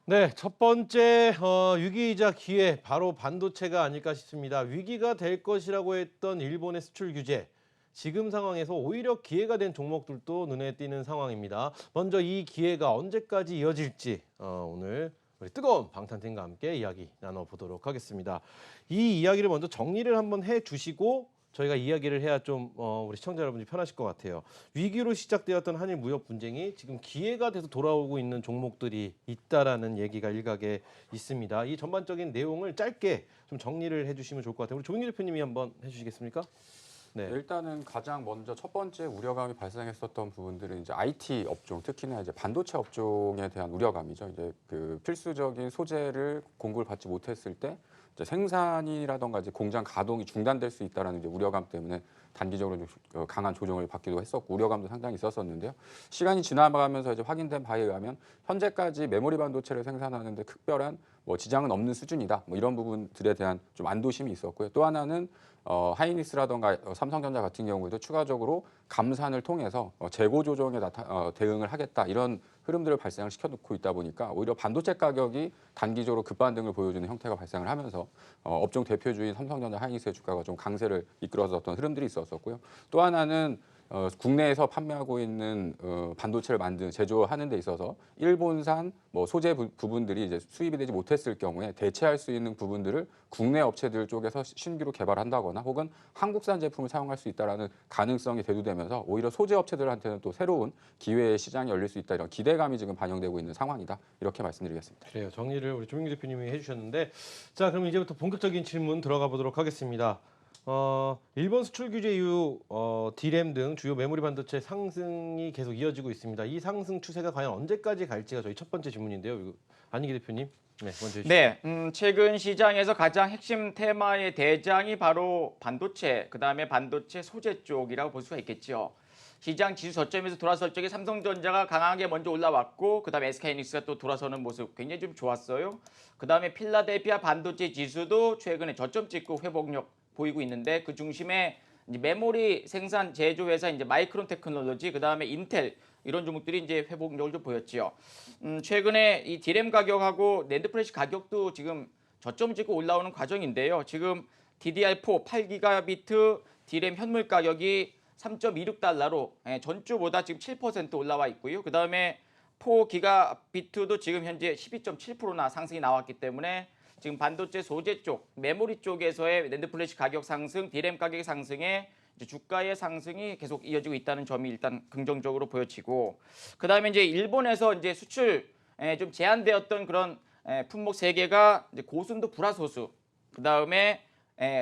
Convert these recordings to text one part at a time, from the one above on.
네, 첫 번째 위기이자 기회, 바로 반도체가 아닐까 싶습니다. 위기가 될 것이라고 했던 일본의 수출 규제. 지금 상황에서 오히려 기회가 된 종목들도 눈에 띄는 상황입니다. 먼저 이 기회가 언제까지 이어질지 오늘 우리 뜨거운 방탄팀과 함께 이야기 나눠보도록 하겠습니다. 이 이야기를 먼저 정리를 한번 해주시고 저희가 이야기를 해야 좀 우리 시청자 여러분이 편하실 것 같아요. 위기로 시작되었던 한일 무역 분쟁이 지금 기회가 돼서 돌아오고 있는 종목들이 있다라는 얘기가 일각에 있습니다. 이 전반적인 내용을 짧게 좀 정리를 해주시면 좋을 것 같아요. 우리 조민기 대표님이 한번 해주시겠습니까? 네. 일단은 가장 먼저 첫 번째 우려감이 발생했었던 부분들은 이제 IT 업종, 특히나 이제 반도체 업종에 대한 우려감이죠. 이제 그 필수적인 소재를 공급을 받지 못했을 때 이제 생산이라던가 이제 공장 가동이 중단될 수 있다라는 이제 우려감 때문에 단기적으로 좀 강한 조정을 받기도 했었고 우려감도 상당히 있었었는데요. 시간이 지나가면서 이제 확인된 바에 의하면 현재까지 메모리 반도체를 생산하는데 특별한 뭐 지장은 없는 수준이다. 뭐 이런 부분들에 대한 좀 안도심이 있었고요. 또 하나는 하이닉스라던가 삼성전자 같은 경우에도 추가적으로 감산을 통해서 재고 조정에 대응을 하겠다 이런 흐름들을 발생을 시켜놓고 있다 보니까 오히려 반도체 가격이 단기적으로 급반등을 보여주는 형태가 발생을 하면서 업종 대표주인 삼성전자 하이닉스의 주가가 좀 강세를 이끌어서 어떤 흐름들이 있었었고요. 또 하나는 국내에서 판매하고 있는 반도체를 제조하는 데 있어서 일본산 뭐 소재 부분들이 이제 수입이 되지 못했을 경우에 대체할 수 있는 부분들을 국내 업체들 쪽에서 신규로 개발한다거나 혹은 한국산 제품을 사용할 수 있다라는 가능성이 대두되면서 오히려 소재 업체들한테는 또 새로운 기회의 시장이 열릴 수 있다 이런 기대감이 지금 반영되고 있는 상황이다 이렇게 말씀드리겠습니다. 그래요. 정리를 우리 조민기 대표님이 해주셨는데, 자, 그럼 이제부터 본격적인 질문 들어가 보도록 하겠습니다. 일본 수출 규제 이후 D램 등 주요 메모리 반도체 상승이 계속 이어지고 있습니다. 이 상승 추세가 과연 언제까지 갈지가 저희 첫 번째 질문인데요. 안희기 대표님, 네, 먼저 해주시죠. 네, 최근 시장에서 가장 핵심 테마의 대장이 바로 반도체, 그다음에 반도체 소재 쪽이라고 볼 수가 있겠죠. 시장 지수 저점에서 돌아설 적에 삼성전자가 강하게 먼저 올라왔고 그다음에 SK하이닉스가 또 돌아서는 모습 굉장히 좀 좋았어요. 그다음에 필라델피아 반도체 지수도 최근에 저점 찍고 회복력 보이고 있는데 그 중심에 이제 메모리 생산 제조 회사 이제 마이크론 테크놀로지 그다음에 인텔 이런 종목들이 이제 회복력을 좀 보였지요. 최근에 이 D램 가격하고 낸드 플래시 가격도 지금 저점 찍고 올라오는 과정인데요. 지금 DDR4 8기가비트 D램 현물 가격이 3.26달러로 전주보다 지금 7% 올라와 있고요. 그다음에 4기가비트도 지금 현재 12.7%나 상승이 나왔기 때문에 지금 반도체 소재 쪽, 메모리 쪽에서의 낸드 플래시 가격 상승, D램 가격 상승에 주가의 상승이 계속 이어지고 있다는 점이 일단 긍정적으로 보여지고, 그다음에 이제 일본에서 이제 수출 좀 제한되었던 그런 품목 세 개가 이제 고순도 불화소수, 그다음에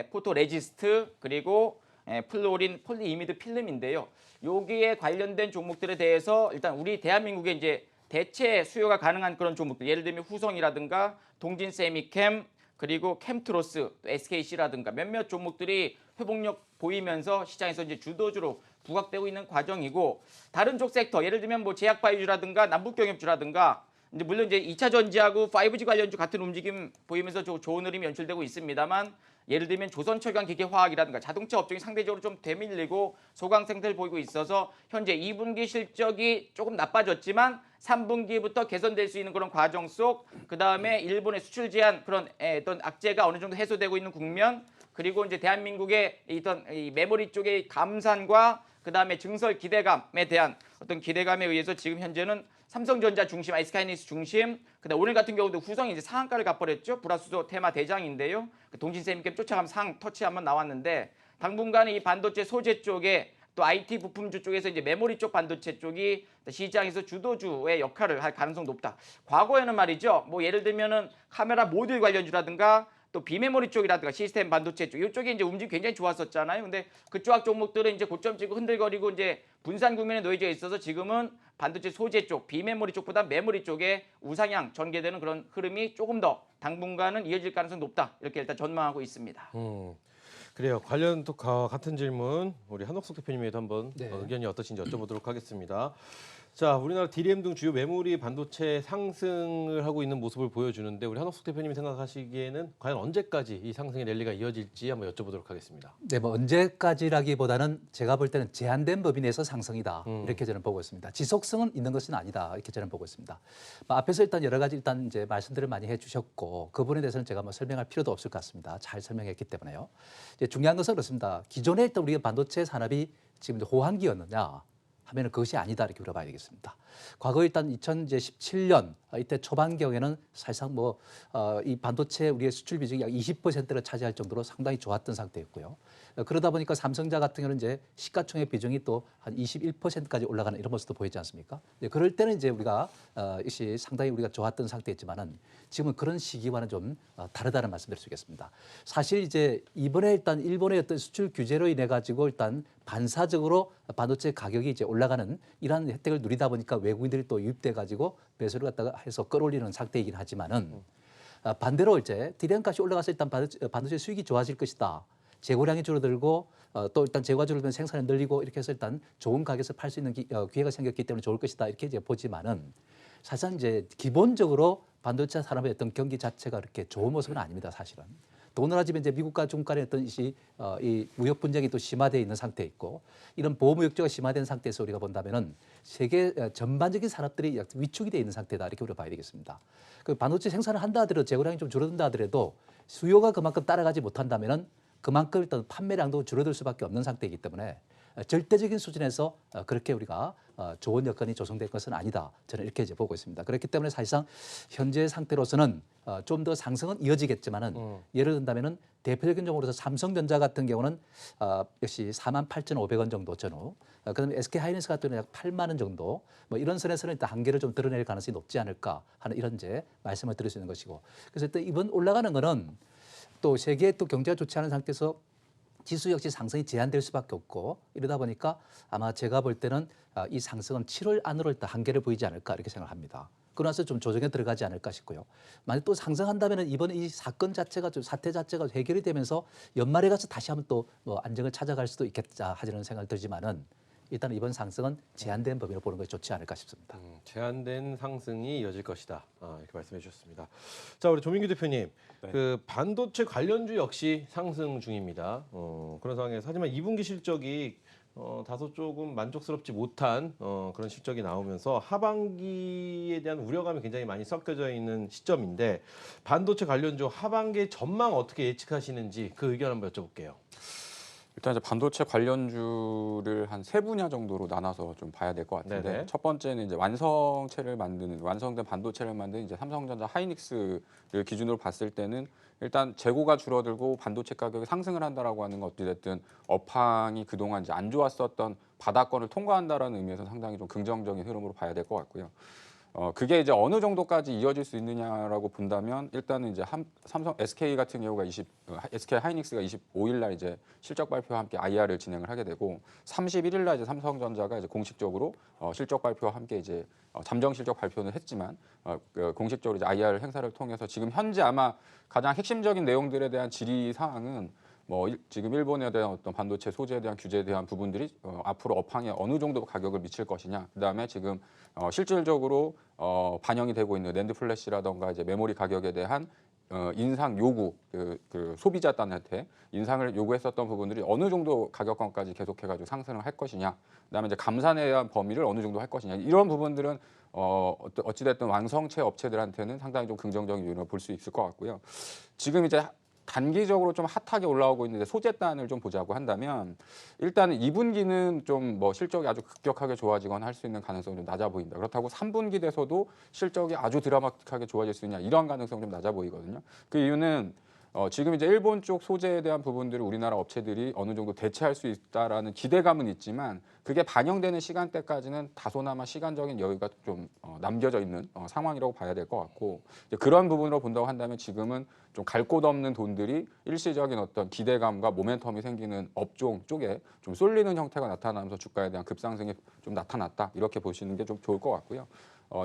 포토 레지스트 그리고 플로린 폴리이미드 필름인데요. 여기에 관련된 종목들에 대해서 일단 우리 대한민국에 이제 대체 수요가 가능한 그런 종목들, 예를 들면 후성이라든가 동진 세미캠 그리고 캠트로스, 또 SKC라든가 몇몇 종목들이 회복력 보이면서 시장에서 이제 주도주로 부각되고 있는 과정이고, 다른 쪽 섹터 예를 들면 뭐 제약바이오주라든가 남북경협주라든가 이제 물론 이제 2차 전지하고 5G 관련주 같은 움직임 보이면서 좋은 흐름이 연출되고 있습니다만, 예를 들면 조선철강기계화학이라든가 자동차 업종이 상대적으로 좀 되밀리고 소강 상태를 보이고 있어서 현재 2분기 실적이 조금 나빠졌지만 3분기부터 개선될 수 있는 그런 과정 속, 그다음에 일본의 수출 제한 그런 어떤 악재가 어느 정도 해소되고 있는 국면, 그리고 이제 대한민국의 있던 이 메모리 쪽의 감산과 그다음에 증설 기대감에 대한 어떤 기대감에 의해서 지금 현재는 삼성전자 중심, SK하이닉스 중심, 그다음 오늘 같은 경우도 후성이 이제 상한가를 갚아버렸죠. 불화수소 테마 대장인데요. 동신세미캠 쫓아가면 상 터치 한번 나왔는데, 당분간은 이 반도체 소재 쪽에 또 IT 부품주 쪽에서 이제 메모리 쪽 반도체 쪽이 시장에서 주도주의 역할을 할 가능성이 높다. 과거에는 말이죠. 뭐 예를 들면은 카메라 모듈 관련주라든가 또 비메모리 쪽이라든가 시스템 반도체 쪽 이쪽에 이제 움직임이 굉장히 좋았었잖아요. 근데 그쪽 종목들은 이제 고점 찍고 흔들거리고 이제 분산 국면에 놓여져 있어서 지금은 반도체 소재 쪽, 비메모리 쪽보다 메모리 쪽에 우상향 전개되는 그런 흐름이 조금 더 당분간은 이어질 가능성이 높다. 이렇게 일단 전망하고 있습니다. 그래요. 관련 같은 질문 우리 한옥석 대표님에도 한번 네. 의견이 어떠신지 여쭤보도록 하겠습니다. 자, 우리나라 DRAM 등 주요 메모리 반도체 상승을 하고 있는 모습을 보여주는데 우리 한옥숙 대표님이 생각하시기에는 과연 언제까지 이 상승의 랠리가 이어질지 한번 여쭤보도록 하겠습니다. 네, 뭐 언제까지라기보다는 제가 볼 때는 제한된 범위 내에서 상승이다 이렇게 저는 보고 있습니다. 지속성은 있는 것은 아니다 이렇게 저는 보고 있습니다. 뭐 앞에서 일단 여러 가지 일단 이제 말씀들을 많이 해주셨고 그 부분에 대해서는 제가 뭐 설명할 필요도 없을 것 같습니다. 잘 설명했기 때문에요. 이제 중요한 것은 그렇습니다. 기존에 일단 우리가 반도체 산업이 지금 호황기였느냐? 하면은 그것이 아니다 이렇게 물어봐야 되겠습니다. 과거 일단 2017년 이때 초반경에는 사실상 뭐 이 반도체 우리의 수출 비중이 약 20%를 차지할 정도로 상당히 좋았던 상태였고요. 그러다 보니까 삼성자 같은 경우는 이제 시가총액 비중이 또 한 21%까지 올라가는 이런 모습도 보이지 않습니까? 그럴 때는 이제 우리가 역시 상당히 우리가 좋았던 상태였지만은 지금은 그런 시기와는 좀 다르다는 말씀드릴 수 있겠습니다. 사실 이제 이번에 일단 일본의 어떤 수출 규제로 인해 가지고 일단 반사적으로 반도체 가격이 이제 올라가는 이러한 혜택을 누리다 보니까 외국인들이 또 유입돼 가지고 매수를 갖다가 해서 끌어올리는 상태이긴 하지만은 반대로 이제 DRAM 값이 올라가서 일단 반도체 수익이 좋아질 것이다. 재고량이 줄어들고 또 일단 재고가 줄어들면 생산이 늘리고 이렇게 해서 일단 좋은 가격에서 팔 수 있는 기회가 생겼기 때문에 좋을 것이다. 이렇게 이제 보지만은 사실상 이제 기본적으로 반도체 산업의 어떤 경기 자체가 그렇게 좋은 모습은 아닙니다. 사실은. 더군다나 지금 이제 미국과 중국 간의 어떤 이 무역 분쟁이 또 심화되어 있는 상태에 있고 이런 보호무역제가 심화된 상태에서 우리가 본다면은 세계 전반적인 산업들이 위축이 되어 있는 상태다 이렇게 우리가 봐야 되겠습니다. 그 반도체 생산을 한다 하더라도 재고량이 좀 줄어든다 하더라도 수요가 그만큼 따라가지 못한다면은 그만큼 일단 판매량도 줄어들 수밖에 없는 상태이기 때문에 절대적인 수준에서 그렇게 우리가 좋은 여건이 조성될 것은 아니다. 저는 이렇게 이제 보고 있습니다. 그렇기 때문에 사실상 현재 상태로서는 좀 더 상승은 이어지겠지만은 예를 든다면은 대표적인 종으로서 삼성전자 같은 경우는 역시 48,500원 정도 전후, 그다음에 SK 하이닉스 같은 경우는 약 8만 원 정도, 뭐 이런 선에서는 일단 한계를 좀 드러낼 가능성이 높지 않을까 하는 이런 이제 말씀을 드릴 수 있는 것이고, 그래서 또 이번 올라가는 거는 또 세계 또 경제가 좋지 않은 상태에서 지수 역시 상승이 제한될 수밖에 없고 이러다 보니까 아마 제가 볼 때는 이 상승은 7월 안으로 일단 한계를 보이지 않을까 이렇게 생각합니다. 그러나서 좀 조정에 들어가지 않을까 싶고요. 만약 또 상승한다면 이번에 이 사건 자체가 좀 사태 자체가 해결이 되면서 연말에 가서 다시 한번 또 뭐 안정을 찾아갈 수도 있겠다 하는 생각이 들지만은 일단 이번 상승은 제한된 범위로 보는 것이 좋지 않을까 싶습니다. 제한된 상승이 이어질 것이다. 이렇게 말씀해 주셨습니다. 자, 우리 조민규 대표님, 네. 그 반도체 관련주 역시 상승 중입니다. 그런 상황에서 하지만 2분기 실적이 다소 조금 만족스럽지 못한 그런 실적이 나오면서 하반기에 대한 우려감이 굉장히 많이 섞여져 있는 시점인데 반도체 관련주 하반기 전망 어떻게 예측하시는지 그 의견 한번 여쭤볼게요. 일단 이제 반도체 관련주를 한 세 분야 정도로 나눠서 좀 봐야 될 것 같은데 네네. 첫 번째는 이제 완성된 반도체를 만드는 이제 삼성전자 하이닉스를 기준으로 봤을 때는 일단 재고가 줄어들고 반도체 가격이 상승을 한다라고 하는 것 어찌됐든 업황이 그동안 이제 안 좋았었던 바닥권을 통과한다라는 의미에서 상당히 좀 긍정적인 흐름으로 봐야 될 것 같고요. 그게 이제 어느 정도까지 이어질 수 있느냐라고 본다면 일단은 이제 삼성 SK 같은 경우가 SK 하이닉스가 25일 날 이제 실적 발표와 함께 IR을 진행을 하게 되고 31일 날 이제 삼성전자가 이제 공식적으로 실적 발표와 함께 이제 잠정 실적 발표는 했지만 공식적으로 이제 IR 행사를 통해서 지금 현재 아마 가장 핵심적인 내용들에 대한 질의 사항은 뭐 지금 일본에 대한 어떤 반도체 소재에 대한 규제에 대한 부분들이 앞으로 업황에 어느 정도 가격을 미칠 것이냐, 그다음에 지금 실질적으로 반영이 되고 있는 낸드 플래시라던가 이제 메모리 가격에 대한 인상 요구, 그 소비자단한테 인상을 요구했었던 부분들이 어느 정도 가격권까지 계속해가지고 상승을 할 것이냐, 그다음에 이제 감산에 대한 범위를 어느 정도 할 것이냐, 이런 부분들은 어찌됐든 완성체 업체들한테는 상당히 좀 긍정적인 요인을 볼 수 있을 것 같고요. 지금 이제 단기적으로 좀 핫하게 올라오고 있는데 소재단을 좀 보자고 한다면 일단은 2분기는 좀 뭐 실적이 아주 급격하게 좋아지거나 할 수 있는 가능성이 좀 낮아 보인다. 그렇다고 3분기 돼서도 실적이 아주 드라마틱하게 좋아질 수 있냐, 이런 가능성이 좀 낮아 보이거든요. 그 이유는 지금 이제 일본 쪽 소재에 대한 부분들을 우리나라 업체들이 어느 정도 대체할 수 있다라는 기대감은 있지만 그게 반영되는 시간대까지는 다소나마 시간적인 여유가 좀 남겨져 있는 상황이라고 봐야 될 것 같고, 이제 그런 부분으로 본다고 한다면 지금은 좀 갈 곳 없는 돈들이 일시적인 어떤 기대감과 모멘텀이 생기는 업종 쪽에 좀 쏠리는 형태가 나타나면서 주가에 대한 급상승이 좀 나타났다, 이렇게 보시는 게 좀 좋을 것 같고요.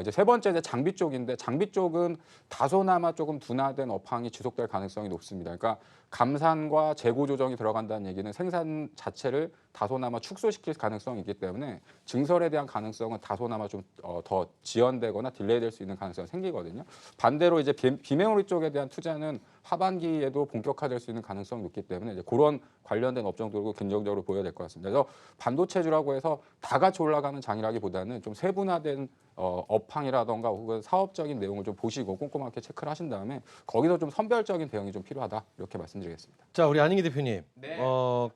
이제 세 번째 이제 장비 쪽인데 장비 쪽은 다소나마 조금 둔화된 업황이 지속될 가능성이 높습니다. 그러니까 감산과 재고 조정이 들어간다는 얘기는 생산 자체를 다소나마 축소시킬 가능성이 있기 때문에 증설에 대한 가능성은 다소나마 좀 더 지연되거나 딜레이될 수 있는 가능성이 생기거든요. 반대로 이제 비메모리 쪽에 대한 투자는 하반기에도 본격화될 수 있는 가능성이 높기 때문에 이제 그런 관련된 업종들도 긍정적으로 보여야 될 것 같습니다. 그래서 반도체주라고 해서 다 같이 올라가는 장이라기보다는 좀 세분화된 업황이라던가 혹은 사업적인 내용을 좀 보시고 꼼꼼하게 체크를 하신 다음에 거기서 좀 선별적인 대응이 좀 필요하다 이렇게 말씀드리겠습니다. 자, 우리 안인기 대표님. 네.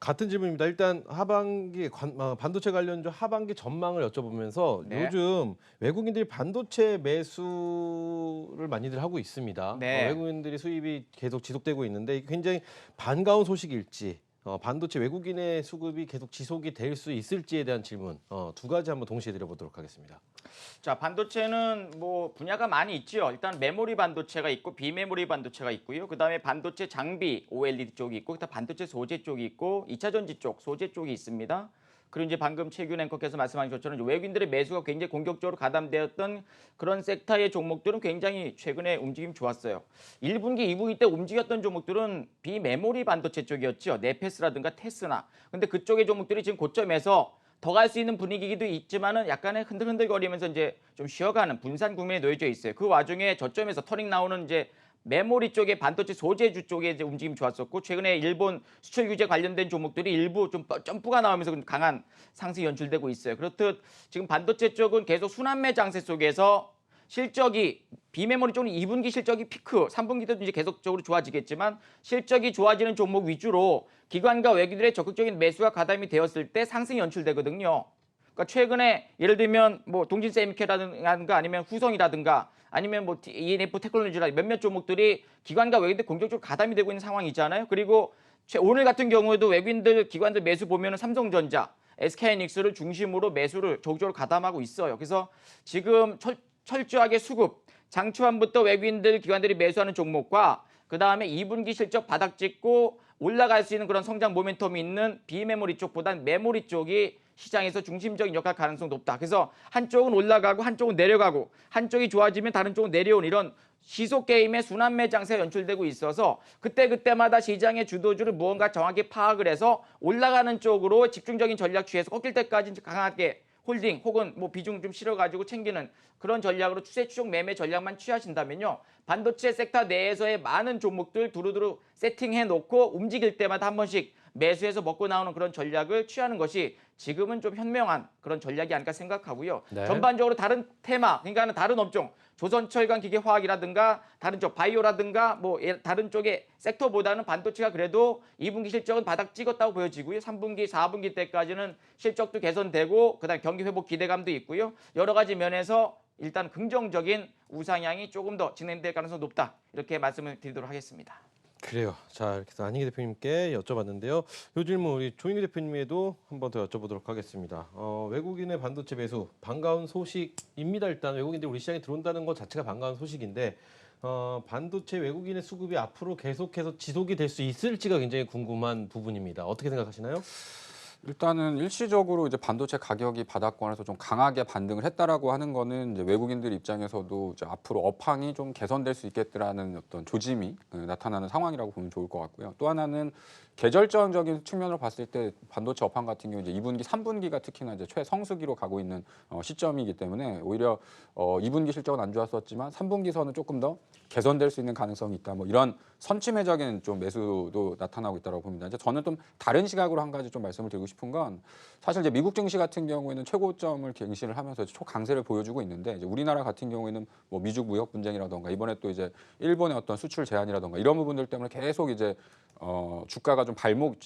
같은 질문입니다. 일단 하반기 반도체 관련주 하반기 전망을 여쭤보면서 네. 요즘 외국인들이 반도체 매수를 많이들 하고 있습니다. 네. 외국인들이 수입이 계속 지속되고 있는데 이게 굉장히 반가운 소식일지 반도체 외국인의 수급이 계속 지속이 될 수 있을지에 대한 질문 두 가지 한번 동시에 드려보도록 하겠습니다. 자, 반도체는 뭐 분야가 많이 있죠. 일단 메모리 반도체가 있고 비메모리 반도체가 있고요. 그다음에 반도체 장비 OLED 쪽이 있고 그다음 반도체 소재 쪽이 있고 2차 전지 쪽 소재 쪽이 있습니다. 그리고 이제 방금 최균 앵커께서 말씀하신 것처럼 이제 외국인들의 매수가 굉장히 공격적으로 가담되었던 그런 섹터의 종목들은 굉장히 최근에 움직임 좋았어요. 1분기, 2분기 때 움직였던 종목들은 비메모리 반도체 쪽이었죠. 네페스라든가 테스나. 근데 그쪽의 종목들이 지금 고점에서 더 갈 수 있는 분위기도 있지만은 약간의 흔들흔들거리면서 이제 좀 쉬어가는 분산 국면에 놓여져 있어요. 그 와중에 저점에서 터닝 나오는 이제 메모리 쪽에 반도체 소재주 쪽에 이제 움직임 좋았었고 최근에 일본 수출 규제 관련된 종목들이 일부 좀 점프가 나오면서 강한 상승이 연출되고 있어요. 그렇듯 지금 반도체 쪽은 계속 순환매 장세 속에서 실적이 비메모리 쪽은 2분기 실적이 피크, 3분기도 이제 계속적으로 좋아지겠지만 실적이 좋아지는 종목 위주로 기관과 외국인들의 적극적인 매수가 가담이 되었을 때 상승이 연출되거든요. 그러니까 최근에 예를 들면 뭐 동진세미케라든가 아니면 후성이라든가 아니면 뭐 ENF 테크놀로지라 몇몇 종목들이 기관과 외국인들 공격적으로 가담이 되고 있는 상황이잖아요. 그리고 오늘 같은 경우에도 외국인들 기관들 매수 보면은 삼성전자, SK하이닉스를 중심으로 매수를 적극적으로 가담하고 있어요. 그래서 지금 철저하게 수급, 장초반부터 외국인들 기관들이 매수하는 종목과 그 다음에 2분기 실적 바닥 찍고 올라갈 수 있는 그런 성장 모멘텀이 있는 비메모리 쪽보다는 메모리 쪽이 시장에서 중심적인 역할 가능성이 높다. 그래서 한쪽은 올라가고 한쪽은 내려가고 한쪽이 좋아지면 다른 쪽은 내려오는 이런 시속 게임의 순환매 장세가 연출되고 있어서 그때그때마다 시장의 주도주를 무언가 정확히 파악을 해서 올라가는 쪽으로 집중적인 전략 취해서 꺾일 때까지 강하게 홀딩 혹은 뭐 비중 좀 실어가지고 챙기는 그런 전략으로 추세 추종 매매 전략만 취하신다면요. 반도체 섹터 내에서의 많은 종목들 두루두루 세팅해 놓고 움직일 때마다 한 번씩 매수해서 먹고 나오는 그런 전략을 취하는 것이 지금은 좀 현명한 그런 전략이 아닐까 생각하고요. 네. 전반적으로 다른 테마, 그러니까 다른 업종, 조선철강기계화학이라든가 다른 쪽 바이오라든가 뭐 다른 쪽의 섹터보다는 반도체가 그래도 2분기 실적은 바닥 찍었다고 보여지고요. 3분기, 4분기 때까지는 실적도 개선되고 그다음 경기 회복 기대감도 있고요. 여러 가지 면에서 일단 긍정적인 우상향이 조금 더 진행될 가능성이 높다. 이렇게 말씀을 드리도록 하겠습니다. 그래요. 자, 이렇게 해서 안인기 대표님께 여쭤봤는데요. 요 질문 우리 조인기 대표님에도 한 번 더 여쭤보도록 하겠습니다. 외국인의 반도체 매수 반가운 소식입니다. 일단 외국인들이 우리 시장에 들어온다는 것 자체가 반가운 소식인데 반도체 외국인의 수급이 앞으로 계속해서 지속이 될 수 있을지가 굉장히 궁금한 부분입니다. 어떻게 생각하시나요? 일단은 일시적으로 이제 반도체 가격이 바닥권에서 좀 강하게 반등을 했다라고 하는 거는 이제 외국인들 입장에서도 이제 앞으로 업황이 좀 개선될 수 있겠다라는 어떤 조짐이 나타나는 상황이라고 보면 좋을 것 같고요. 또 하나는 계절적인 측면으로 봤을 때 반도체 업황 같은 경우 이제 2분기, 3분기가 특히나 이제 최성수기로 가고 있는 시점이기 때문에 오히려 2분기 실적은 안 좋았었지만 3분기서는 조금 더 개선될 수 있는 가능성이 있다. 뭐 이런 선취매적인 좀 매수도 나타나고 있다고 봅니다. 이제 저는 좀 다른 시각으로 한 가지 좀 말씀을 드리고 싶은 건 사실 이제 미국 증시 같은 경우에는 최고점을 갱신을 하면서 초강세를 보여주고 있는데 이제 우리나라 같은 경우에는 뭐 미중 무역 분쟁이라던가 이번에 또 이제 일본의 어떤 수출 제한이라던가 이런 부분들 때문에 계속 이제 주가가 좀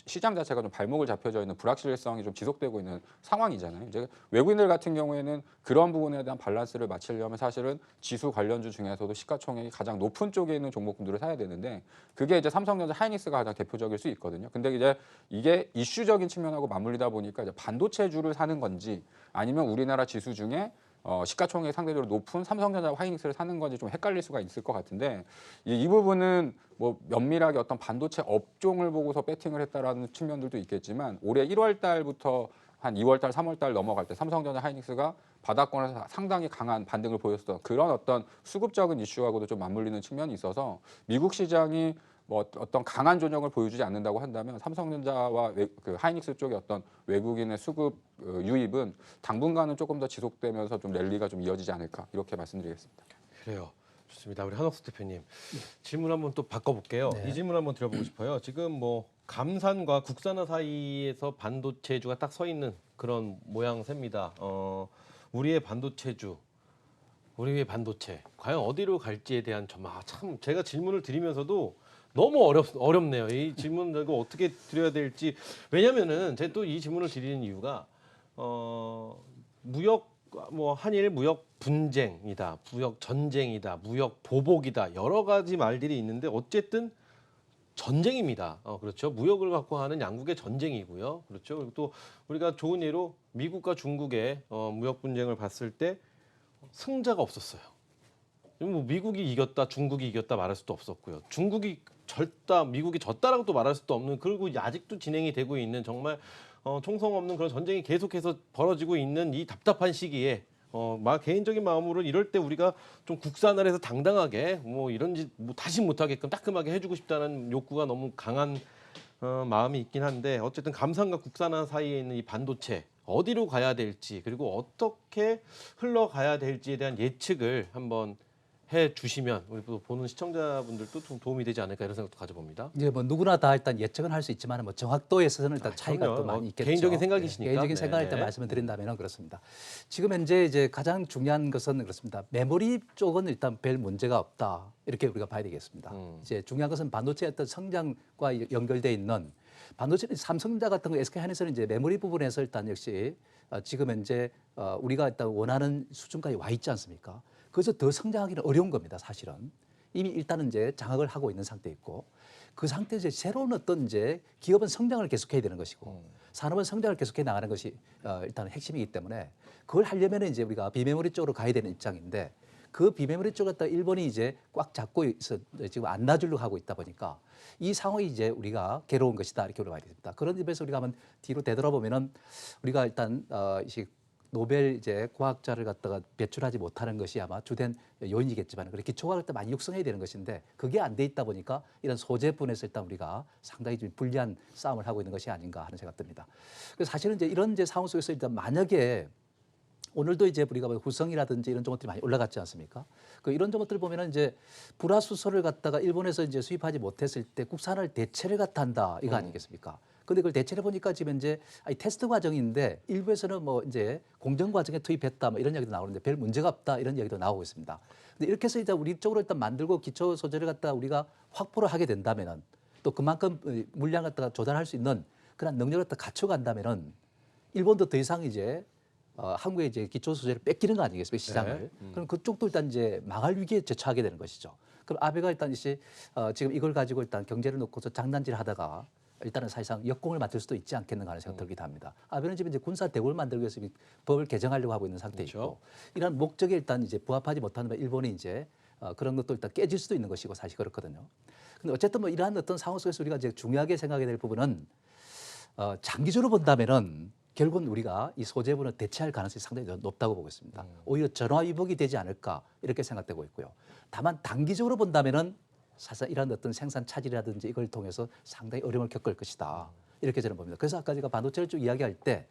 시장 자체가 좀 발목을 잡혀져 있는 불확실성이 좀 지속되고 있는 상황이잖아요. 이제 외국인들 같은 경우에는 그런 부분에 대한 밸런스를 맞추려면 사실은 지수 관련주 중에서도 시가총액이 가장 높은 쪽에 있는 종목군들을 사야 되는데 그게 이제 삼성전자, 하이닉스가 가장 대표적일 수 있거든요. 근데 이제 이게 이슈적인 측면하고 맞물리다 보니까 이제 반도체주를 사는 건지 아니면 우리나라 지수 중에 시가총액이 상대적으로 높은 삼성전자와 하이닉스를 사는 건지 좀 헷갈릴 수가 있을 것 같은데 이 부분은 뭐 면밀하게 어떤 반도체 업종을 보고서 배팅을 했다라는 측면들도 있겠지만 올해 1월 달부터 한 2월 달, 3월 달 넘어갈 때 삼성전자, 하이닉스가 바닥권에서 상당히 강한 반등을 보였던 그런 어떤 수급적인 이슈하고도 좀 맞물리는 측면이 있어서 미국 시장이 뭐 어떤 강한 조정을 보여주지 않는다고 한다면 삼성전자와 그 하이닉스 쪽의 어떤 외국인의 수급 유입은 당분간은 조금 더 지속되면서 좀 랠리가 좀 이어지지 않을까 이렇게 말씀드리겠습니다. 그래요. 좋습니다. 우리 한옥수 대표님 질문 한번 또 바꿔볼게요. 네. 이 질문 한번 드려보고 싶어요. 지금 뭐 감산과 국산화 사이에서 반도체주가 딱 서 있는 그런 모양새입니다. 우리의 반도체주, 우리의 반도체 과연 어디로 갈지에 대한 참 제가 질문을 드리면서도 너무 어렵네요. 이 질문 이거 어떻게 드려야 될지. 왜냐면은 제가 또 이 질문을 드리는 이유가 무역 뭐 한일 무역 분쟁이다, 무역 전쟁이다, 무역 보복이다 여러 가지 말들이 있는데 어쨌든 전쟁입니다. 그렇죠. 무역을 갖고 하는 양국의 전쟁이고요. 그렇죠. 그리고 또 우리가 좋은 예로 미국과 중국의 무역 분쟁을 봤을 때 승자가 없었어요. 뭐 미국이 이겼다, 중국이 이겼다 말할 수도 없었고요. 중국이 졌다, 미국이 졌다라고 또 말할 수도 없는 그리고 아직도 진행이 되고 있는 정말 총성 없는 그런 전쟁이 계속해서 벌어지고 있는 이 답답한 시기에 개인적인 마음으로 이럴 때 우리가 좀 국산화를 해서 당당하게 뭐 이런 짓 뭐 다시 못하게끔 따끔하게 해주고 싶다는 욕구가 너무 강한 마음이 있긴 한데 어쨌든 감산과 국산화 사이에 있는 이 반도체 어디로 가야 될지 그리고 어떻게 흘러가야 될지에 대한 예측을 한번 해 주시면 우리 또 보는 시청자분들도 좀 도움이 되지 않을까 이런 생각도 가져봅니다. 이제 뭐 누구나 다 일단 예측은 할 수 있지만 뭐 정확도에 있어서는 일단 차이가 그럼요. 또 많이 있겠죠. 개인적인 생각이시니까. 개인적인 생각을 일단 네. 말씀을 드린다면 그렇습니다. 지금 현재 이제 가장 중요한 것은 그렇습니다. 메모리 쪽은 일단 별 문제가 없다 이렇게 우리가 봐야 되겠습니다. 이제 중요한 것은 반도체의 어떤 성장과 연결돼 있는 반도체 삼성전자 같은 거 SK 하이닉스는 이제 메모리 부분에서 일단 역시 지금 현재 우리가 일단 원하는 수준까지 와 있지 않습니까? 그래서 더 성장하기는 어려운 겁니다, 사실은. 이미 일단은 이제 장악을 하고 있는 상태에 있고 그 상태에서 새로운 어떤 이제 기업은 성장을 계속해야 되는 것이고 산업은 성장을 계속해 나가는 것이 일단 핵심이기 때문에 그걸 하려면 이제 우리가 비메모리 쪽으로 가야 되는 입장인데 그 비메모리 쪽을 갖다 일본이 이제 꽉 잡고 있어 지금 안 놔주려고 하고 있다 보니까 이 상황이 이제 우리가 괴로운 것이다 이렇게 우리가 봐야 됩니다. 그런 점에서 우리가 한번 뒤로 되돌아보면은 우리가 일단 이 노벨 이제 과학자를 갖다가 배출하지 못하는 것이 아마 주된 요인이겠지만 그렇게 기초과학을 때 많이 육성해야 되는 것인데 그게 안 돼 있다 보니까 이런 소재분에서 일단 우리가 상당히 좀 불리한 싸움을 하고 있는 것이 아닌가 하는 생각이 듭니다. 그래서 사실은 이제 이런 이제 상황 속에서 일단 만약에 오늘도 이제 우리가 후성이라든지 이런 종목들이 많이 올라갔지 않습니까? 그 이런 종목들 보면은 이제 불화수소를 갖다가 일본에서 이제 수입하지 못했을 때 국산을 대체를 갖다 한다 이거 아니겠습니까? 근데 그걸 대체를 보니까 지금 이제 테스트 과정인데 일부에서는 뭐 이제 공정 과정에 투입했다 뭐 이런 이야기도 나오는데 별 문제가 없다 이런 이야기도 나오고 있습니다. 근데 이렇게 해서 이제 우리 쪽으로 일단 만들고 기초 소재를 갖다 우리가 확보를 하게 된다면은 또 그만큼 물량 갖다가 조달할 수 있는 그런 능력을 갖다 갖춰간다면은 일본도 더 이상 이제 한국의 이제 기초 소재를 뺏기는 거 아니겠습니까 시장을? 그럼 그쪽도 일단 이제 망할 위기에 처하게 되는 것이죠. 그럼 아베가 일단 이제 지금 이걸 가지고 일단 경제를 놓고서 장난질을 하다가 일단은 사실상 역공을 맡을 수도 있지 않겠는가 하는 생각이 들기도 합니다. 아베는 지금 이제 군사 대국을 만들기 위해서 법을 개정하려고 하고 있는 상태이고 그렇죠. 이런 목적에 일단 이제 부합하지 못하는 일본이 이제 그런 것도 일단 깨질 수도 있는 것이고 사실 그렇거든요. 근데 어쨌든 뭐 이러한 어떤 상황 속에서 우리가 이제 중요하게 생각해야 될 부분은 장기적으로 본다면은 결국은 우리가 이 소재분을 대체할 가능성이 상당히 높다고 보고 있습니다. 오히려 전화위복이 되지 않을까 이렇게 생각되고 있고요. 다만 단기적으로 본다면은 사실 이런 어떤 생산 차질이라든지 이걸 통해서 상당히 어려움을 겪을 것이다. 이렇게 저는 봅니다. 그래서 아까 제가 반도체를 쭉 이야기할 때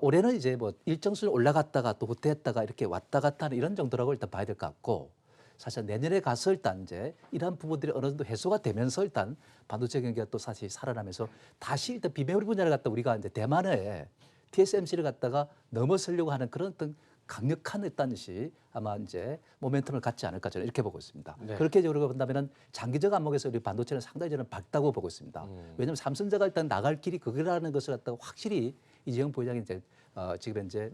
올해는 이제 뭐 일정 수준 올라갔다가 또 후퇴했다가 이렇게 왔다 갔다 하는 이런 정도라고 일단 봐야 될 것 같고 사실 내년에 가서 일단 이제 이러한 부분들이 어느 정도 해소가 되면서 일단 반도체 경기가 또 사실 살아나면서 다시 일단 비메모리 분야를 갖다 우리가 이제 대만의 TSMC를 갖다가 넘어서려고 하는 그런 어떤 강력한 일단 것이 아마 이제 모멘텀을 갖지 않을까 저는 이렇게 보고 있습니다. 네. 그렇게 우리가 본다면은 장기적 안목에서 우리 반도체는 상당히 저는 밝다고 보고 있습니다. 왜냐하면 삼성전자가 일단 나갈 길이 그거라는 것을 갖다가 확실히 이재용 부회장이 이제 지금 현재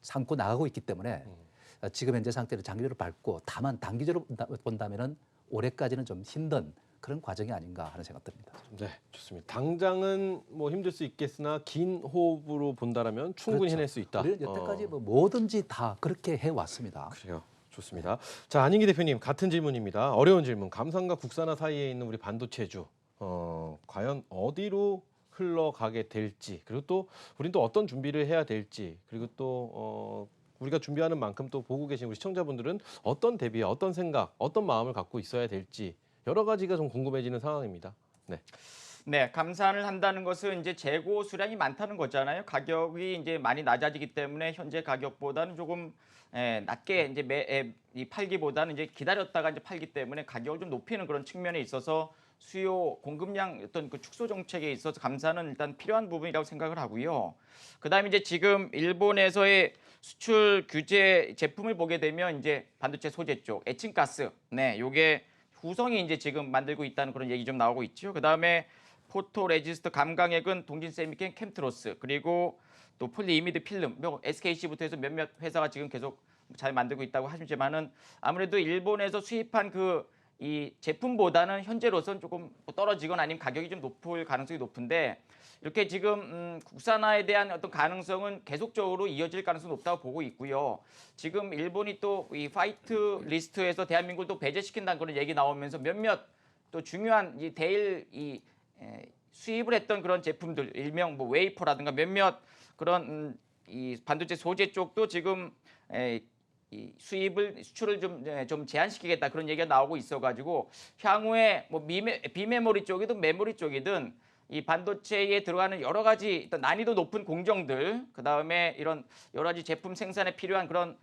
삼고 나가고 있기 때문에 지금 현재 상태를 장기적으로 밟고 다만 단기적으로 본다면은 올해까지는 좀 힘든 그런 과정이 아닌가 하는 생각 듭니다. 네, 좋습니다. 당장은 뭐 힘들 수 있겠으나 긴 호흡으로 본다라면 충분히 그렇죠. 해낼 수 있다. 우리는 여태까지 뭐 뭐든지 다 그렇게 해왔습니다. 그래요. 좋습니다. 자, 안인기 대표님 같은 질문입니다. 어려운 질문. 감산과 국산화 사이에 있는 우리 반도체주 과연 어디로 흘러가게 될지 그리고 또 우린 또 어떤 준비를 해야 될지 그리고 또 우리가 준비하는 만큼 또 보고 계신 우리 시청자분들은 어떤 대비, 어떤 생각, 어떤 마음을 갖고 있어야 될지 여러 가지가 좀 궁금해지는 상황입니다. 네. 네, 감산을 한다는 것은 이제 재고 수량이 많다는 거잖아요. 가격이 이제 많이 낮아지기 때문에 현재 가격보다는 조금 낮게 이제 이 팔기보다는 이제 기다렸다가 이제 팔기 때문에 가격을 좀 높이는 그런 측면에 있어서 수요 공급량 어떤 그 축소 정책에 있어서 감산은 일단 필요한 부분이라고 생각을 하고요. 그다음에 이제 지금 일본에서의 수출 규제 제품을 보게 되면 이제 반도체 소재 쪽 에칭가스, 네, 요게 후성이 이제 지금 만들고 있다는 그런 얘기 좀 나오고 있죠. 그다음에 포토 레지스트 감강액은 동진 세미캠 캠트로스, 그리고 또 폴리이미드 필름, 뭐 SKC부터 해서 몇몇 회사가 지금 계속 잘 만들고 있다고 하지만은 아무래도 일본에서 수입한 그 이 제품보다는 현재로선 조금 떨어지거나 아니면 가격이 좀 높을 가능성이 높은데, 이렇게 지금 국산화에 대한 어떤 가능성은 계속적으로 이어질 가능성이 높다고 보고 있고요. 지금 일본이 또 이 화이트 리스트에서 대한민국을 또 배제시킨다는 그런 얘기 나오면서 몇몇 또 중요한 이 대일 수입을 했던 그런 제품들, 일명 뭐 웨이퍼라든가 몇몇 그런 이 반도체 소재 쪽도 지금 이 수출을 좀 제한시키겠다 그런 얘기가 나오고 있어가지고 향후에 뭐 비메모리 쪽이든 메모리 쪽이든 이 반도체에 들어가는 여러 가지 일단 난이도 높은 공정들, 그 다음에 이런 여러 가지 제품 생산에 필요한 그런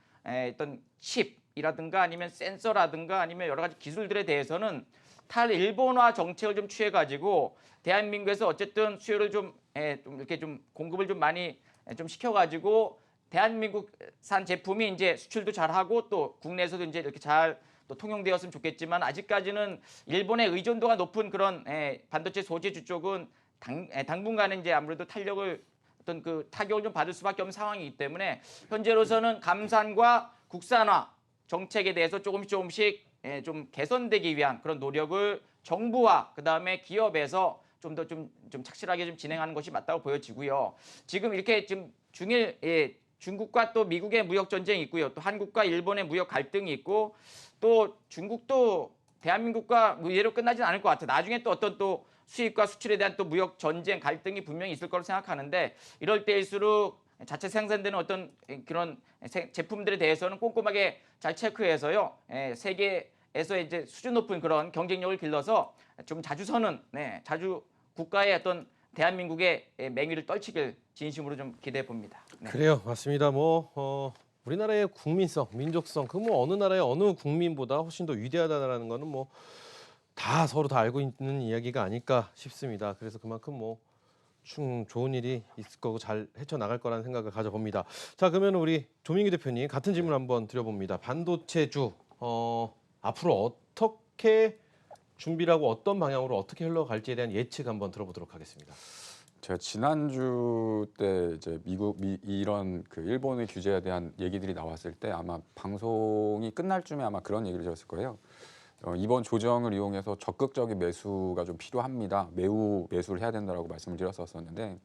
어떤 칩이라든가 아니면 센서라든가 아니면 여러 가지 기술들에 대해서는 탈일본화 정책을 좀 취해가지고 대한민국에서 어쨌든 수요를 좀 이렇게 좀 공급을 좀 많이 좀 시켜가지고 대한민국산 제품이 이제 수출도 잘하고 또 국내에서도 이제 이렇게 잘 또 통용되었으면 좋겠지만, 아직까지는 일본의 의존도가 높은 그런 반도체 소재주 쪽은 당분간은 이제 아무래도 어떤 그 타격을 좀 받을 수밖에 없는 상황이기 때문에 현재로서는 감산과 국산화 정책에 대해서 조금씩 좀 개선되기 위한 그런 노력을 정부와 그다음에 기업에서 좀 더 좀 착실하게 좀 진행하는 것이 맞다고 보여지고요. 지금 이렇게 지금 중국과 또 미국의 무역 전쟁이 있고요. 또 한국과 일본의 무역 갈등이 있고, 또 중국도 대한민국과 무예로 끝나지는 않을 것 같아요. 나중에 또 어떤 또 수입과 수출에 대한 또 무역 전쟁 갈등이 분명히 있을 거라고 생각하는데, 이럴 때일수록 자체 생산되는 어떤 그런 제품들에 대해서는 꼼꼼하게 잘 체크해서요. 세계에서 이제 수준 높은 그런 경쟁력을 길러서 좀 자주 자주 국가의 어떤 대한민국의 맹위를 떨치길 진심으로 좀 기대해 봅니다. 네. 그래요, 맞습니다. 우리나라의 국민성, 민족성, 그 뭐 어느 나라의 어느 국민보다 훨씬 더 위대하다라는 거는 뭐 다 서로 다 알고 있는 이야기가 아닐까 싶습니다. 그래서 그만큼 좋은 일이 있을 거고 잘 헤쳐나갈 거라는 생각을 가져봅니다. 자, 그러면 우리 조민규 대표님 같은 질문 한번 드려봅니다. 반도체주 앞으로 어떻게 준비를 하고 어떤 방향으로 어떻게 흘러갈지에 대한 예측 한번 들어보도록 하겠습니다. 제가 지난주 때 이제 이런 그 일본의 규제에 대한 얘기들이 나왔을 때 아마 방송이 끝날 쯤에 아마 그런 얘기를 드렸을 거예요. 이번 조정을 이용해서 적극적인 매수가 좀 필요합니다. 매우 매수를 해야 된다라고 말씀을 드렸었는데,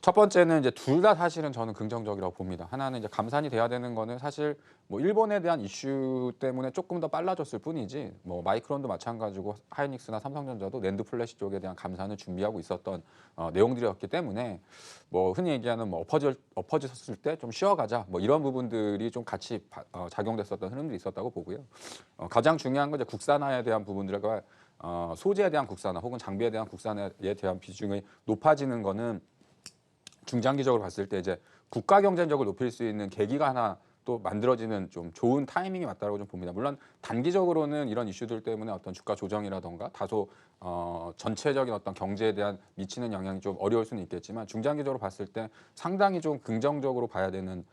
첫 번째는 이제 둘 다 사실은 저는 긍정적이라고 봅니다. 하나는 이제 감산이 돼야 되는 거는 사실 뭐 일본에 대한 이슈 때문에 조금 더 빨라졌을 뿐이지, 뭐 마이크론도 마찬가지고 하이닉스나 삼성전자도 낸드 플래시 쪽에 대한 감산을 준비하고 있었던 내용들이었기 때문에 뭐 흔히 얘기하는 뭐 엎어졌을 때 좀 쉬어가자 뭐 이런 부분들이 좀 같이 작용됐었던 흐름들이 있었다고 보고요. 가장 중요한 건 이제 국산화에 대한 부분들과 소재에 대한 국산화 혹은 장비에 대한 국산화에 대한 비중이 높아지는 거는 중장기적으로 봤을 때 이제 국가 경쟁력을 높일 수 있는 계기가 하나 또 만들어지는 좀 좋은 타이밍이 맞다고 좀 봅니다. 물론 단기적으로는 이런 이슈들 때문에 어떤 주가 조정이라던가 다소 전체적인 어떤 경제에 대한 미치는 영향이 좀 어려울 수는 있겠지만, 중장기적으로 봤을 때 상당히 좀 긍정적으로 봐야 되는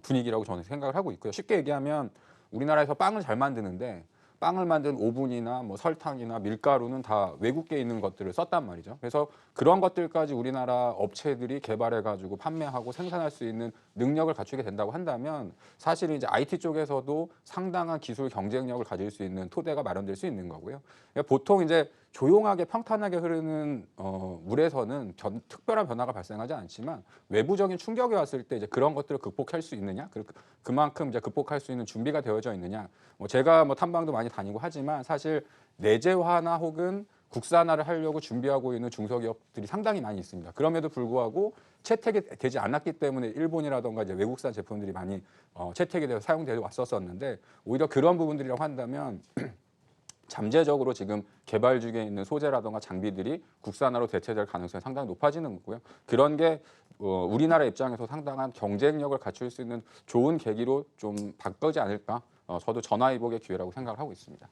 분위기라고 저는 생각을 하고 있고요. 쉽게 얘기하면 우리나라에서 빵을 잘 만드는데 빵을 만든 오븐이나 뭐 설탕이나 밀가루는 다 외국계에 있는 것들을 썼단 말이죠. 그래서 그런 것들까지 우리나라 업체들이 개발해가지고 판매하고 생산할 수 있는 능력을 갖추게 된다고 한다면 사실 이제 IT 쪽에서도 상당한 기술 경쟁력을 가질 수 있는 토대가 마련될 수 있는 거고요. 그러니까 보통 이제 조용하게 평탄하게 흐르는 물에서는 특별한 변화가 발생하지 않지만 외부적인 충격이 왔을 때 이제 그런 것들을 극복할 수 있느냐, 그만큼 이제 극복할 수 있는 준비가 되어져 있느냐. 뭐 제가 뭐 탐방도 많이 다니고 하지만 사실 내재화나 혹은 국산화를 하려고 준비하고 있는 중소기업들이 상당히 많이 있습니다. 그럼에도 불구하고 채택이 되지 않았기 때문에 일본이라던가 이제 외국산 제품들이 많이 채택이 되어 사용되어 왔었었는데 오히려 그런 부분들이라고 한다면 잠재적으로 지금 개발 중에 있는 소재라던가 장비들이 국산화로 대체될 가능성이 상당히 높아지는 거고요. 그런 게 우리나라 입장에서 상당한 경쟁력을 갖출 수 있는 좋은 계기로 좀 바뀌지 않을까. 저도 전화위복의 기회라고 생각을 하고 있습니다.